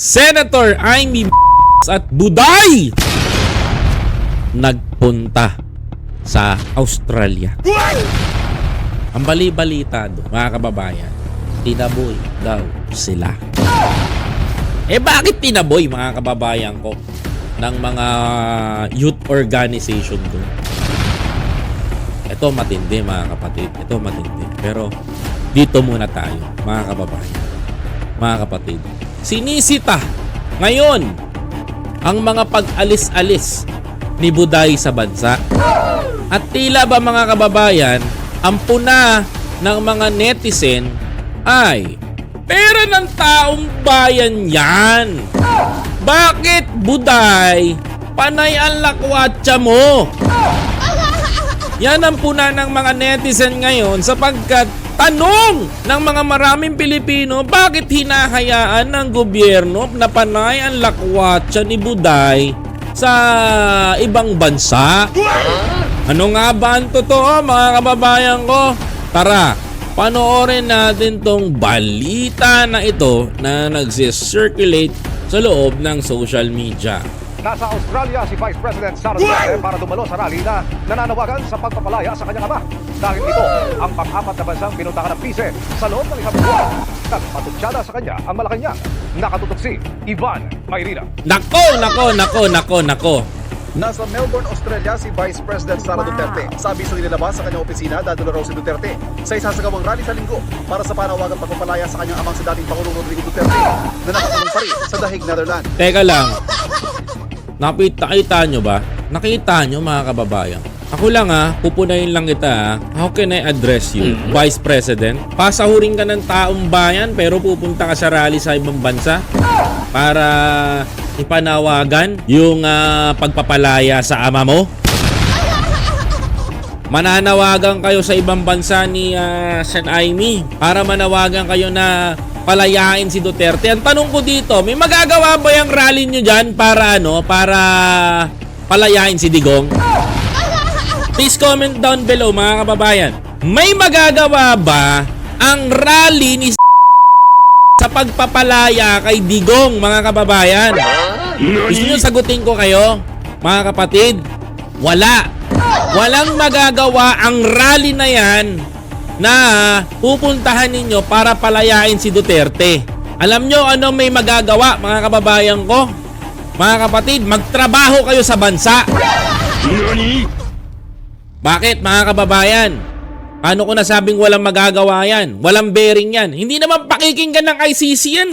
Senator Amy at Buday nagpunta sa Australia. Ang bali-balita doon, mga kababayan, tinaboy daw sila. Bakit tinaboy, mga kababayan ko, ng mga youth organization doon? Ito matindi, mga kapatid. Ito matindi. Pero dito muna tayo, mga kababayan. Mga kapatid, sinisita ngayon ang mga pag-alis-alis ni Buday sa bansa. At tila ba, mga kababayan, ang puna ng mga netizen ay pera ng taong bayan yan. Bakit, Buday, panay ang lakwatsa mo? Yan ang puna ng mga netizen ngayon sapagkat tanong ng mga maraming Pilipino, bakit hinahayaan ng gobyerno na panay ang lakwatsa ni Buday sa ibang bansa? Ano nga ba ang totoo, mga kababayan ko? Tara, panoorin natin tong balita na ito na nagsisirculate sa loob ng social media. Nasa Australia si Vice President Sara Duterte para dumalo sa rally na nananawagan sa pagpapalaya sa kanyang ama. Dahil ito ang pang-apat na bansang pinuntahan ng PISE sa loob ng isang buwan. Nagpatutsyada sa kanya ang Malacanang. Nakatutok si Ivan Mayrina. Nako. Nasa Melbourne, Australia si Vice President Sara Duterte. Sabi sa nilabas sa kanyang opisina, dadalo raw si Duterte sa isasagawang rally sa linggo para sa panawagang pagpapalaya sa kanyang amang sa dating Pangulong Rodrigo Duterte na nakakulong pa rin sa Dahig, Netherlands. Teka lang. Nakita nyo ba? Nakita nyo, mga kababayan? Ako lang pupunayin lang kita. How can I address you, Vice President? Pasahurin ka ng taong bayan pero pupunta ka sa rally sa ibang bansa para ipanawagan yung pagpapalaya sa ama mo? Mananawagan kayo sa ibang bansa ni Sen Amy para manawagan kayo na palayain si Duterte. Ang tanong ko dito, may magagawa ba yung rally nyo dyan para palayain si Digong? Please comment down below, mga kababayan. May magagawa ba ang rally ni sa pagpapalaya kay Digong, mga kababayan? Gusto nyo sagutin ko kayo, mga kapatid? Wala. Walang magagawa ang rally na yan na pupuntahan ninyo para palayain si Duterte. Alam nyo ano may magagawa, mga kababayan ko? Mga kapatid, magtrabaho kayo sa bansa. Bakit, mga kababayan? Paano ko nasabing walang magagawa yan? Walang bearing yan. Hindi naman pakikinggan ng ICC yan